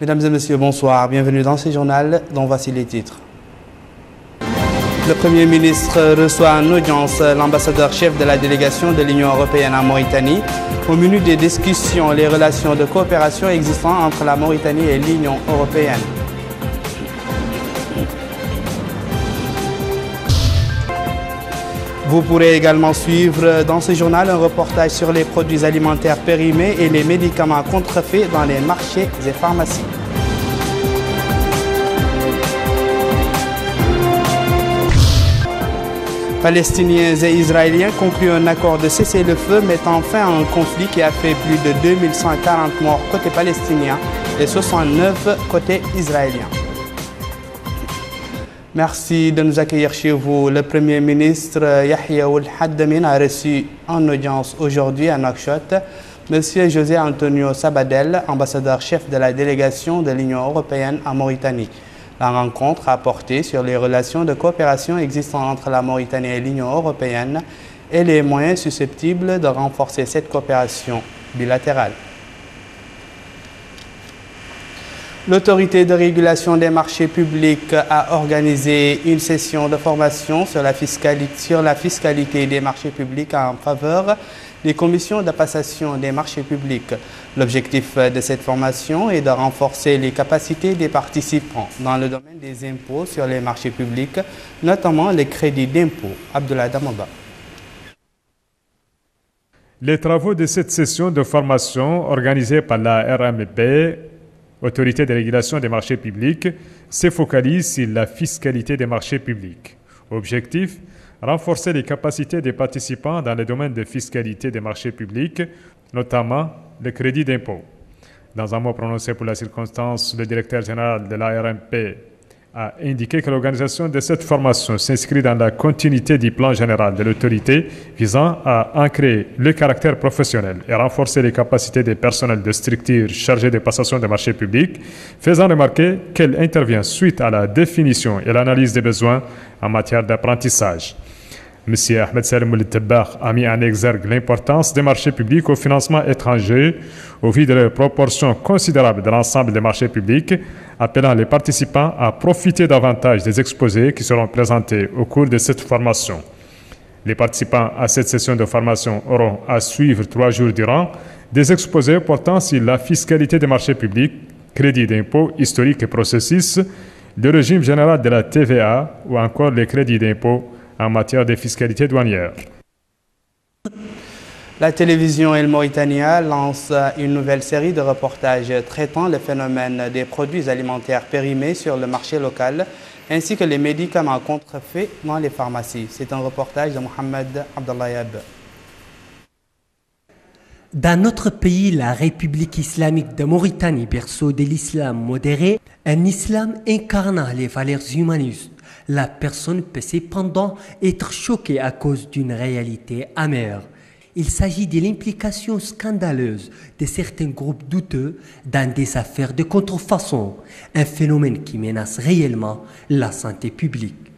Mesdames et messieurs, bonsoir. Bienvenue dans ce journal dont voici les titres. Le Premier ministre reçoit en audience l'ambassadeur chef de la délégation de l'Union européenne en Mauritanie. Au menu des discussions, les relations de coopération existantes entre la Mauritanie et l'Union européenne. Vous pourrez également suivre dans ce journal un reportage sur les produits alimentaires périmés et les médicaments contrefaits dans les marchés et pharmacies. Palestiniens et Israéliens concluent un accord de cessez-le-feu mettant fin à un conflit qui a fait plus de 2140 morts côté palestinien et 69 côté israélien. Merci de nous accueillir chez vous. Le Premier ministre Yahya Ould Haddamin a reçu en audience aujourd'hui à Nouakchott M. José Antonio Sabadell, ambassadeur-chef de la délégation de l'Union européenne en Mauritanie. La rencontre a porté sur les relations de coopération existantes entre la Mauritanie et l'Union européenne et les moyens susceptibles de renforcer cette coopération bilatérale. L'autorité de régulation des marchés publics a organisé une session de formation sur la fiscalité des marchés publics en faveur des commissions de passation des marchés publics. L'objectif de cette formation est de renforcer les capacités des participants dans le domaine des impôts sur les marchés publics, notamment les crédits d'impôt. Abdoulaye Damaba. Les travaux de cette session de formation organisée par la RMP, Autorité de régulation des marchés publics, se focalisent sur la fiscalité des marchés publics. Objectif: renforcer les capacités des participants dans le domaine de fiscalité des marchés publics, notamment le crédit d'impôt. Dans un mot prononcé pour la circonstance, le directeur général de la RMP a indiqué que l'organisation de cette formation s'inscrit dans la continuité du plan général de l'autorité visant à ancrer le caractère professionnel et renforcer les capacités des personnels de structures chargés de passation des marchés publics, faisant remarquer qu'elle intervient suite à la définition et l'analyse des besoins en matière d'apprentissage. M. Ahmed Salim Ould Tabbakh a mis en exergue l'importance des marchés publics au financement étranger au vu de la proportion considérable de l'ensemble des marchés publics, appelant les participants à profiter davantage des exposés qui seront présentés au cours de cette formation. Les participants à cette session de formation auront à suivre 3 jours durant des exposés portant sur la fiscalité des marchés publics, crédit d'impôt, historique et processus, le régime général de la TVA ou encore les crédits d'impôt en matière de fiscalité douanière. La télévision El Mauritania lance une nouvelle série de reportages traitant le phénomène des produits alimentaires périmés sur le marché local ainsi que les médicaments contrefaits dans les pharmacies. C'est un reportage de Mohamed Abdallah. Dans notre pays, la République islamique de Mauritanie, berceau de l'islam modéré, un islam incarnant les valeurs humanistes, la personne peut cependant être choquée à cause d'une réalité amère. Il s'agit de l'implication scandaleuse de certains groupes douteux dans des affaires de contrefaçon, un phénomène qui menace réellement la santé publique.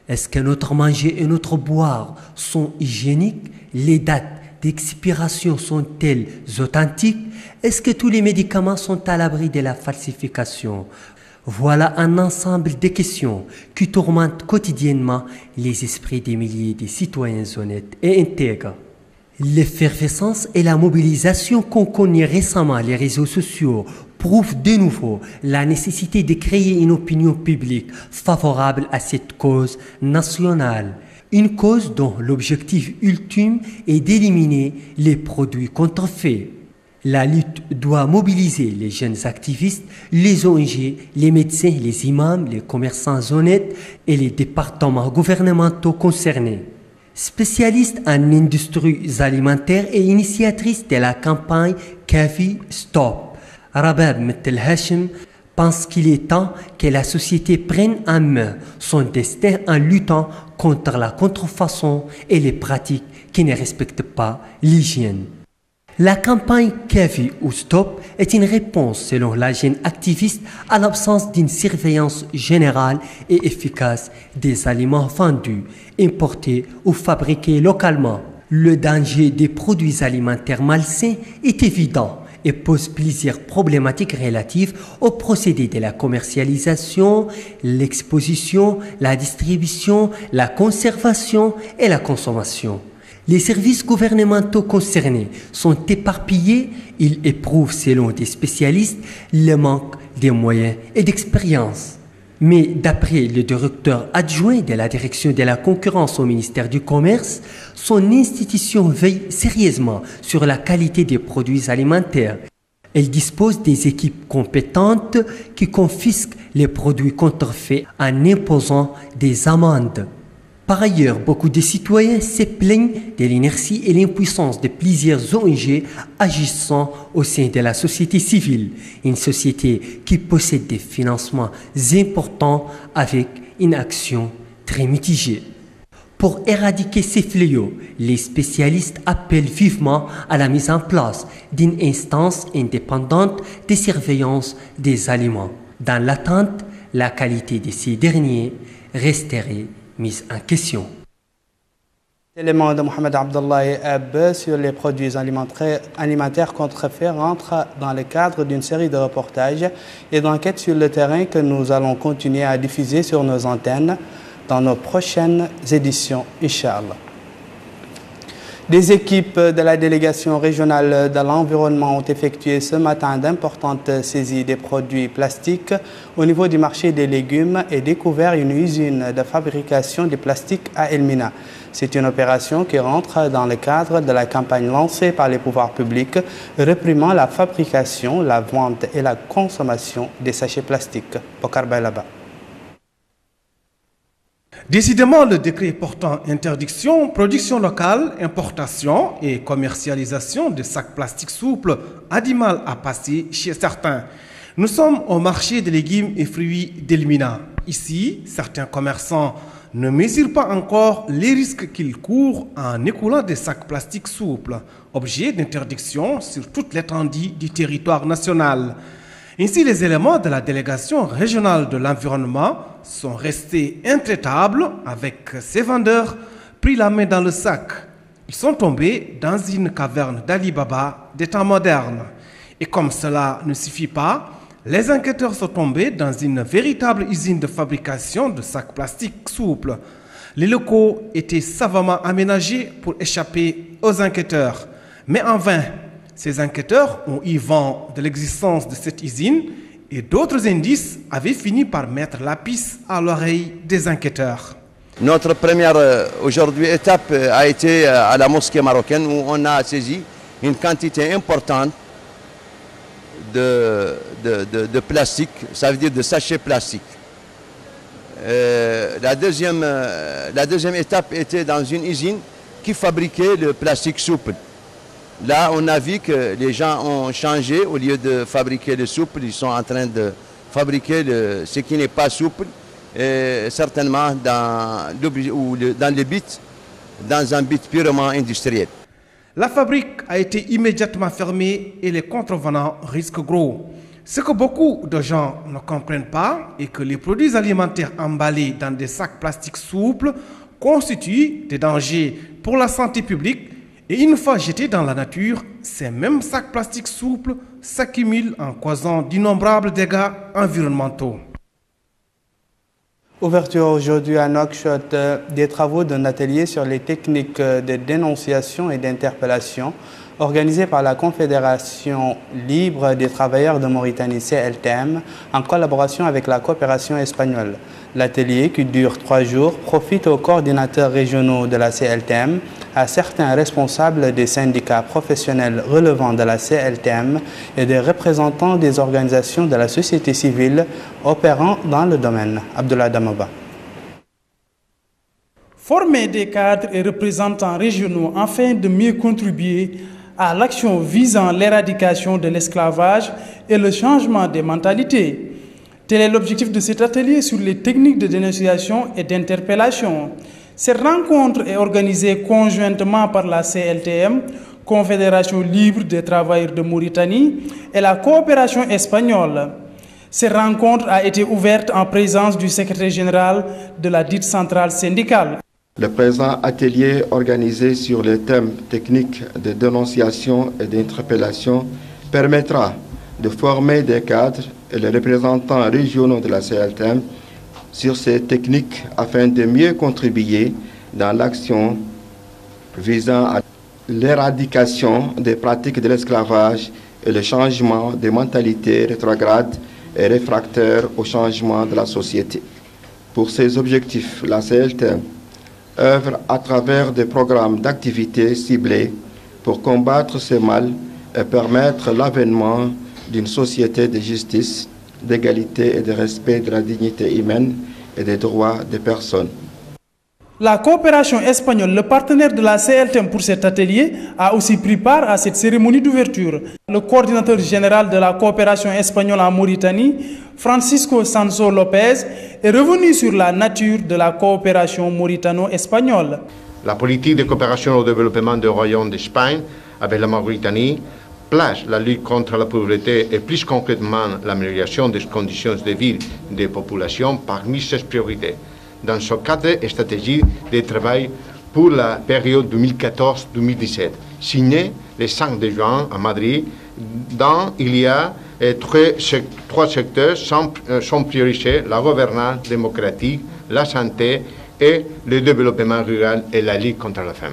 Est-ce que notre manger et notre boire sont hygiéniques? Les dates d'expiration sont-elles authentiques? Est-ce que tous les médicaments sont à l'abri de la falsification? Voilà un ensemble de questions qui tourmentent quotidiennement les esprits des milliers de citoyens honnêtes et intègres. L'effervescence et la mobilisation qu'ont connu récemment les réseaux sociaux prouvent de nouveau la nécessité de créer une opinion publique favorable à cette cause nationale. Une cause dont l'objectif ultime est d'éliminer les produits contrefaits. La lutte doit mobiliser les jeunes activistes, les ONG, les médecins, les imams, les commerçants honnêtes et les départements gouvernementaux concernés. Spécialiste en industries alimentaires et initiatrice de la campagne Kafi Stop, Rabab Mettel Hachem pense qu'il est temps que la société prenne en main son destin en luttant contre la contrefaçon et les pratiques qui ne respectent pas l'hygiène. La campagne Kafi ou Stop est une réponse, selon la jeune activiste, à l'absence d'une surveillance générale et efficace des aliments vendus, importés ou fabriqués localement. Le danger des produits alimentaires malsains est évident et pose plusieurs problématiques relatives aux procédés de la commercialisation, l'exposition, la distribution, la conservation et la consommation. Les services gouvernementaux concernés sont éparpillés, ils éprouvent selon des spécialistes le manque de moyens et d'expérience. Mais d'après le directeur adjoint de la direction de la concurrence au ministère du Commerce, son institution veille sérieusement sur la qualité des produits alimentaires. Elle dispose des équipes compétentes qui confisquent les produits contrefaits en imposant des amendes. Par ailleurs, beaucoup de citoyens se plaignent de l'inertie et l'impuissance de plusieurs ONG agissant au sein de la société civile, une société qui possède des financements importants avec une action très mitigée. Pour éradiquer ces fléaux, les spécialistes appellent vivement à la mise en place d'une instance indépendante de surveillance des aliments. Dans l'attente, la qualité de ces derniers resterait mise en question. L'élément de Mohamed Abdallah Ab sur les produits alimentaires contrefaits rentre dans le cadre d'une série de reportages et d'enquêtes sur le terrain que nous allons continuer à diffuser sur nos antennes dans nos prochaines éditions, Inch'Allah. Des équipes de la délégation régionale de l'environnement ont effectué ce matin d'importantes saisies des produits plastiques au niveau du marché des légumes et découvert une usine de fabrication de plastique à Elmina. C'est une opération qui rentre dans le cadre de la campagne lancée par les pouvoirs publics réprimant la fabrication, la vente et la consommation des sachets plastiques. Bokar Baylaba. Décidément, le décret portant interdiction, production locale, importation et commercialisation de sacs plastiques souples a du mal à passer chez certains. Nous sommes au marché des légumes et fruits d'Elmina. Ici, certains commerçants ne mesurent pas encore les risques qu'ils courent en écoulant des sacs plastiques souples, objet d'interdiction sur toute l'étendue du territoire national. Ainsi, les éléments de la délégation régionale de l'environnement sont restés intraitables avec ces vendeurs pris la main dans le sac. Ils sont tombés dans une caverne d'Ali Baba des temps modernes. Et comme cela ne suffit pas, les enquêteurs sont tombés dans une véritable usine de fabrication de sacs plastiques souples. Les locaux étaient savamment aménagés pour échapper aux enquêteurs. Mais en vain. Ces enquêteurs ont eu vent de l'existence de cette usine et d'autres indices avaient fini par mettre la piste à l'oreille des enquêteurs. Notre première aujourd'hui étape a été à la mosquée marocaine où on a saisi une quantité importante de plastique, ça veut dire de sachets plastiques. La deuxième étape était dans une usine qui fabriquait le plastique souple. Là, on a vu que les gens ont changé. Au lieu de fabriquer le souple, ils sont en train de fabriquer ce qui n'est pas souple, certainement dans un but purement industriel. La fabrique a été immédiatement fermée et les contrevenants risquent gros. Ce que beaucoup de gens ne comprennent pas est que les produits alimentaires emballés dans des sacs plastiques souples constituent des dangers pour la santé publique. Et une fois jetés dans la nature, ces mêmes sacs plastiques souples s'accumulent en causant d'innombrables dégâts environnementaux. Ouverture aujourd'hui à Nouakchott des travaux d'un atelier sur les techniques de dénonciation et d'interpellation organisé par la Confédération libre des travailleurs de Mauritanie CLTM en collaboration avec la coopération espagnole. L'atelier, qui dure 3 jours, profite aux coordinateurs régionaux de la CLTM, à certains responsables des syndicats professionnels relevant de la CLTM et des représentants des organisations de la société civile opérant dans le domaine. Abdullah Damaba. Former des cadres et représentants régionaux afin de mieux contribuer à l'action visant l'éradication de l'esclavage et le changement des mentalités. Tel est l'objectif de cet atelier sur les techniques de dénonciation et d'interpellation. Cette rencontre est organisée conjointement par la CLTM, Confédération libre des travailleurs de Mauritanie, et la coopération espagnole. Cette rencontre a été ouverte en présence du secrétaire général de la dite centrale syndicale. Le présent atelier organisé sur les thèmes techniques de dénonciation et d'interpellation permettra de former des cadres et les représentants régionaux de la CLTM sur ces techniques afin de mieux contribuer dans l'action visant à l'éradication des pratiques de l'esclavage et le changement des mentalités rétrogrades et réfractaires au changement de la société. Pour ces objectifs, la CLTM œuvre à travers des programmes d'activités ciblés pour combattre ces mâles et permettre l'avènement d'une société de justice, d'égalité et de respect de la dignité humaine et des droits des personnes. La coopération espagnole, le partenaire de la CLTM pour cet atelier, a aussi pris part à cette cérémonie d'ouverture. Le coordinateur général de la coopération espagnole en Mauritanie, Francisco Sanso Lopez, est revenu sur la nature de la coopération mauritano-espagnole. La politique de coopération au développement du Royaume d'Espagne avec la Mauritanie place la lutte contre la pauvreté et plus concrètement l'amélioration des conditions de vie des populations parmi ses priorités. Dans ce cadre stratégique de travail pour la période 2014-2017, signé le 5 juin à Madrid, dont il y a trois secteurs sont priorisés: la gouvernance démocratique, la santé et le développement rural et la lutte contre la faim.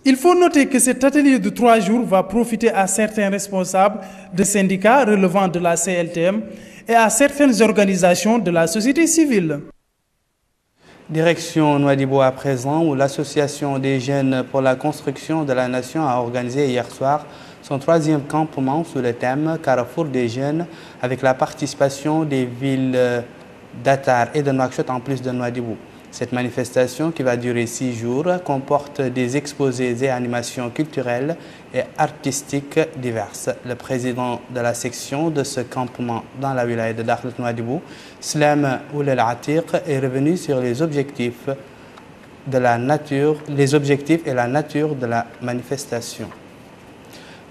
Il faut noter que cet atelier de 3 jours va profiter à certains responsables de syndicats relevant de la CLTM et à certaines organisations de la société civile. Direction Nouadhibou à présent, où l'Association des jeunes pour la construction de la nation a organisé hier soir son 3e campement sous le thème Carrefour des jeunes, avec la participation des villes d'Atar et de Nouakchott en plus de Nouadhibou. Cette manifestation, qui va durer 6 jours, comporte des exposés et animations culturelles et artistiques diverses. Le président de la section de ce campement dans la wilaya de Dakhlet Nouadhibou, Slam Oulel Atiq, est revenu sur les objectifs et la nature de la manifestation.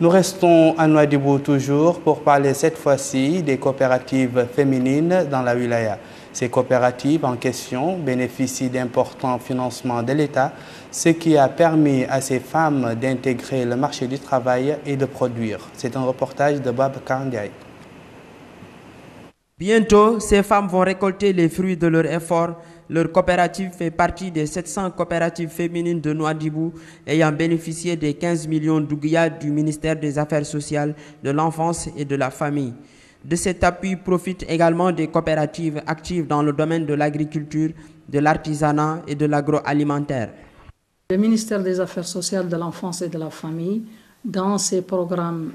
Nous restons à Nouadhibou toujours pour parler cette fois-ci des coopératives féminines dans la wilaya. Ces coopératives en question bénéficient d'importants financements de l'État, ce qui a permis à ces femmes d'intégrer le marché du travail et de produire. C'est un reportage de Bab Kangay. Bientôt, ces femmes vont récolter les fruits de leur effort. Leur coopérative fait partie des 700 coopératives féminines de Nouadhibou ayant bénéficié des 15 millions d'ouguiya du ministère des Affaires sociales, de l'enfance et de la famille. De cet appui profitent également des coopératives actives dans le domaine de l'agriculture, de l'artisanat et de l'agroalimentaire. Le ministère des Affaires sociales, de l'enfance et de la famille, dans ses programmes,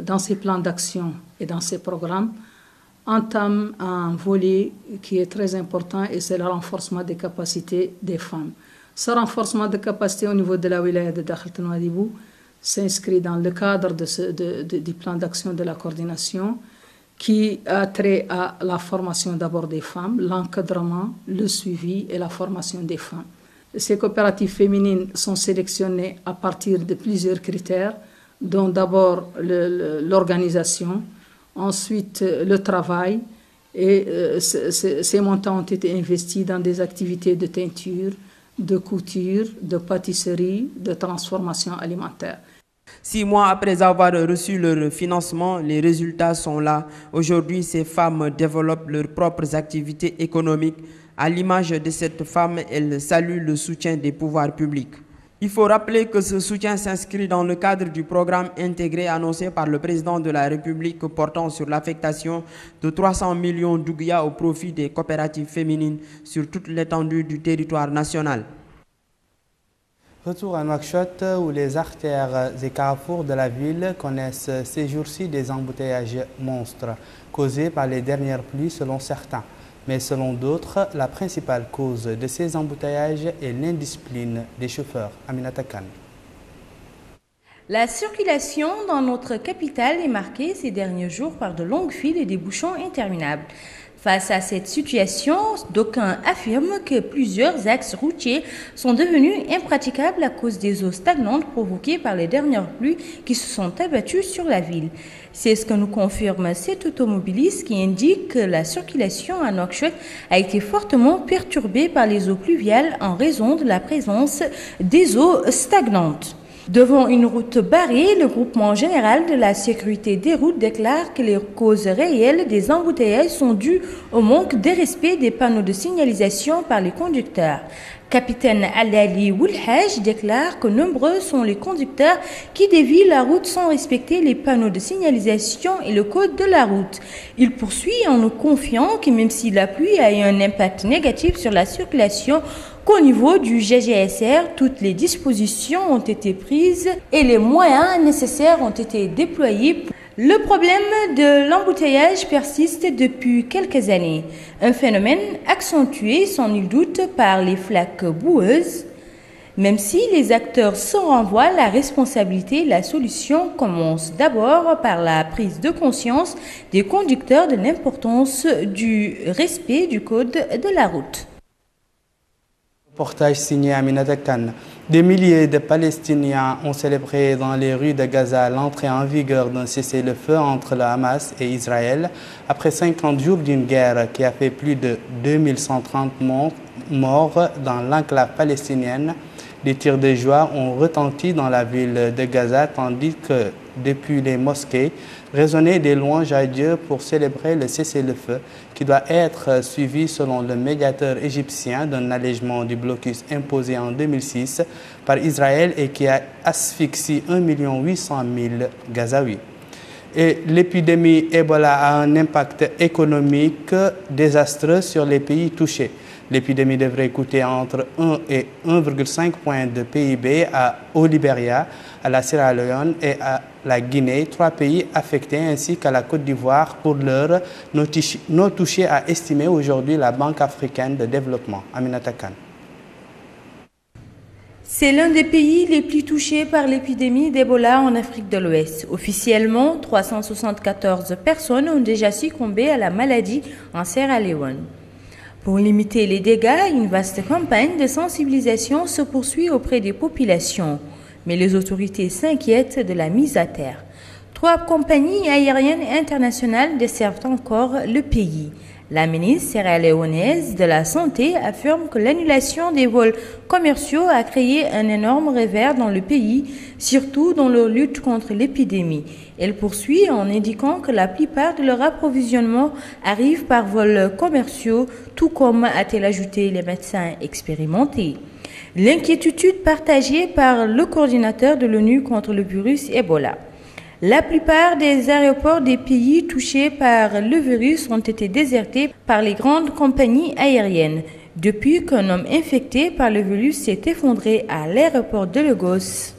dans ses plans d'action et dans ses programmes, entame un volet qui est très important et c'est le renforcement des capacités des femmes. Ce renforcement de capacités au niveau de la wilaya de Dakhlet Nouadhibou s'inscrit dans le cadre du plan d'action de la coordination qui a trait à la formation d'abord des femmes, l'encadrement, le suivi et la formation des femmes. Ces coopératives féminines sont sélectionnées à partir de plusieurs critères, dont d'abord l'organisation, ensuite le travail, et ces montants ont été investis dans des activités de teinture, de couture, de pâtisserie, de transformation alimentaire. 6 mois après avoir reçu leur financement, les résultats sont là. Aujourd'hui, ces femmes développent leurs propres activités économiques. À l'image de cette femme, elles saluent le soutien des pouvoirs publics. Il faut rappeler que ce soutien s'inscrit dans le cadre du programme intégré annoncé par le président de la République portant sur l'affectation de 300 millions d'ouguiya au profit des coopératives féminines sur toute l'étendue du territoire national. Retour à Nouakchott, où les artères et carrefours de la ville connaissent ces jours-ci des embouteillages monstres causés par les dernières pluies selon certains. Mais selon d'autres, la principale cause de ces embouteillages est l'indiscipline des chauffeurs. Aminata Khan. La circulation dans notre capitale est marquée ces derniers jours par de longues files et des bouchons interminables. Face à cette situation, d'aucuns affirment que plusieurs axes routiers sont devenus impraticables à cause des eaux stagnantes provoquées par les dernières pluies qui se sont abattues sur la ville. C'est ce que nous confirme cet automobiliste qui indique que la circulation à Nouakchott a été fortement perturbée par les eaux pluviales en raison de la présence des eaux stagnantes. Devant une route barrée, le groupement général de la sécurité des routes déclare que les causes réelles des embouteillages sont dues au manque de respect des panneaux de signalisation par les conducteurs. Capitaine Alali Woulhaj déclare que nombreux sont les conducteurs qui dévient la route sans respecter les panneaux de signalisation et le code de la route. Il poursuit en nous confiant que même si la pluie a eu un impact négatif sur la circulation, qu'au niveau du GGSR, toutes les dispositions ont été prises et les moyens nécessaires ont été déployés. Le problème de l'embouteillage persiste depuis quelques années, un phénomène accentué sans nul doute par les flaques boueuses. Même si les acteurs s'en renvoient la responsabilité, la solution commence d'abord par la prise de conscience des conducteurs de l'importance du respect du code de la route. Reportage signé Aminata Khan. Des milliers de Palestiniens ont célébré dans les rues de Gaza l'entrée en vigueur d'un cessez-le-feu entre le Hamas et Israël après 50 jours d'une guerre qui a fait plus de 2130 morts dans l'enclave palestinienne. Des tirs de joie ont retenti dans la ville de Gaza tandis que depuis les mosquées résonnaient des louanges à Dieu pour célébrer le cessez-le-feu qui doit être suivi selon le médiateur égyptien d'un allègement du blocus imposé en 2006 par Israël et qui a asphyxié 1 800 000 Gazaouis. Et l'épidémie Ebola a un impact économique désastreux sur les pays touchés. L'épidémie devrait coûter entre 1 et 1,5 points de PIB au Libéria, à la Sierra Leone et à la Guinée, 3 pays affectés, ainsi qu'à la Côte d'Ivoire, pour l'heure non touchés, a estimé aujourd'hui la Banque africaine de développement. Aminata Khan. C'est l'un des pays les plus touchés par l'épidémie d'Ebola en Afrique de l'Ouest. Officiellement, 374 personnes ont déjà succombé à la maladie en Sierra Leone. Pour limiter les dégâts, une vaste campagne de sensibilisation se poursuit auprès des populations. Mais les autorités s'inquiètent de la mise à terre. 3 compagnies aériennes internationales desservent encore le pays. La ministre sierra-léonaise de la Santé affirme que l'annulation des vols commerciaux a créé un énorme revers dans le pays, surtout dans leur lutte contre l'épidémie. Elle poursuit en indiquant que la plupart de leur approvisionnement arrive par vols commerciaux, tout comme a-t-elle ajouté les médecins expérimentés. L'inquiétude partagée par le coordinateur de l'ONU contre le virus Ebola. La plupart des aéroports des pays touchés par le virus ont été désertés par les grandes compagnies aériennes depuis qu'un homme infecté par le virus s'est effondré à l'aéroport de Lagos.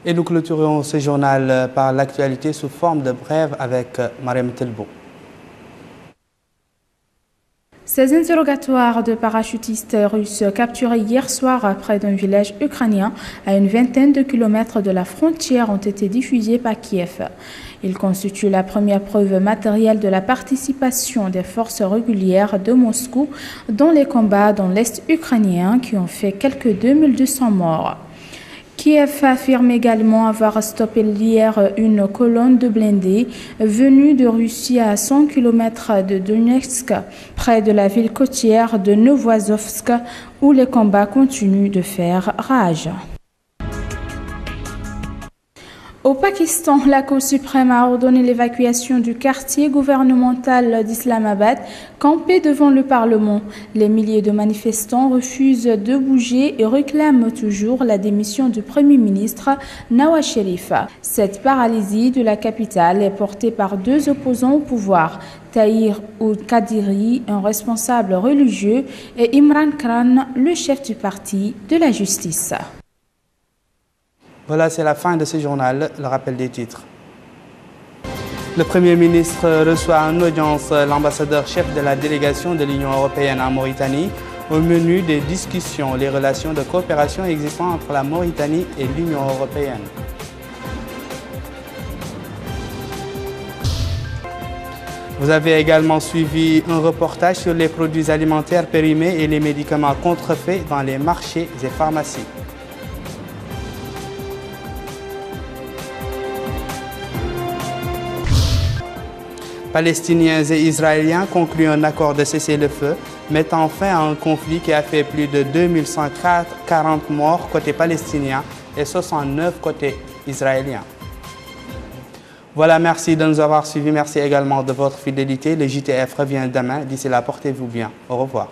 Et nous clôturons ce journal par l'actualité sous forme de brève avec Mariam Telbo. Ces interrogatoires de parachutistes russes capturés hier soir près d'un village ukrainien à une vingtaine de kilomètres de la frontière ont été diffusés par Kiev. Ils constituent la première preuve matérielle de la participation des forces régulières de Moscou dans les combats dans l'Est ukrainien qui ont fait quelques 2200 morts. Kiev affirme également avoir stoppé hier une colonne de blindés venue de Russie à 100 km de Donetsk, près de la ville côtière de Novoazovsk, où les combats continuent de faire rage. Au Pakistan, la Cour suprême a ordonné l'évacuation du quartier gouvernemental d'Islamabad, campé devant le Parlement. Les milliers de manifestants refusent de bouger et réclament toujours la démission du Premier ministre Nawaz Sharif. Cette paralysie de la capitale est portée par 2 opposants au pouvoir, Tahir Kadiri, un responsable religieux, et Imran Khan, le chef du parti de la justice. Voilà, c'est la fin de ce journal, le rappel des titres. Le Premier ministre reçoit en audience l'ambassadeur-chef de la délégation de l'Union européenne en Mauritanie. Au menu des discussions, les relations de coopération existant entre la Mauritanie et l'Union européenne. Vous avez également suivi un reportage sur les produits alimentaires périmés et les médicaments contrefaits dans les marchés et pharmacies. Palestiniens et Israéliens concluent un accord de cessez-le-feu, mettant fin à un conflit qui a fait plus de 2140 morts côté palestinien et 69 côté israélien. Voilà, merci de nous avoir suivis. Merci également de votre fidélité. Le JTF revient demain. D'ici là, portez-vous bien. Au revoir.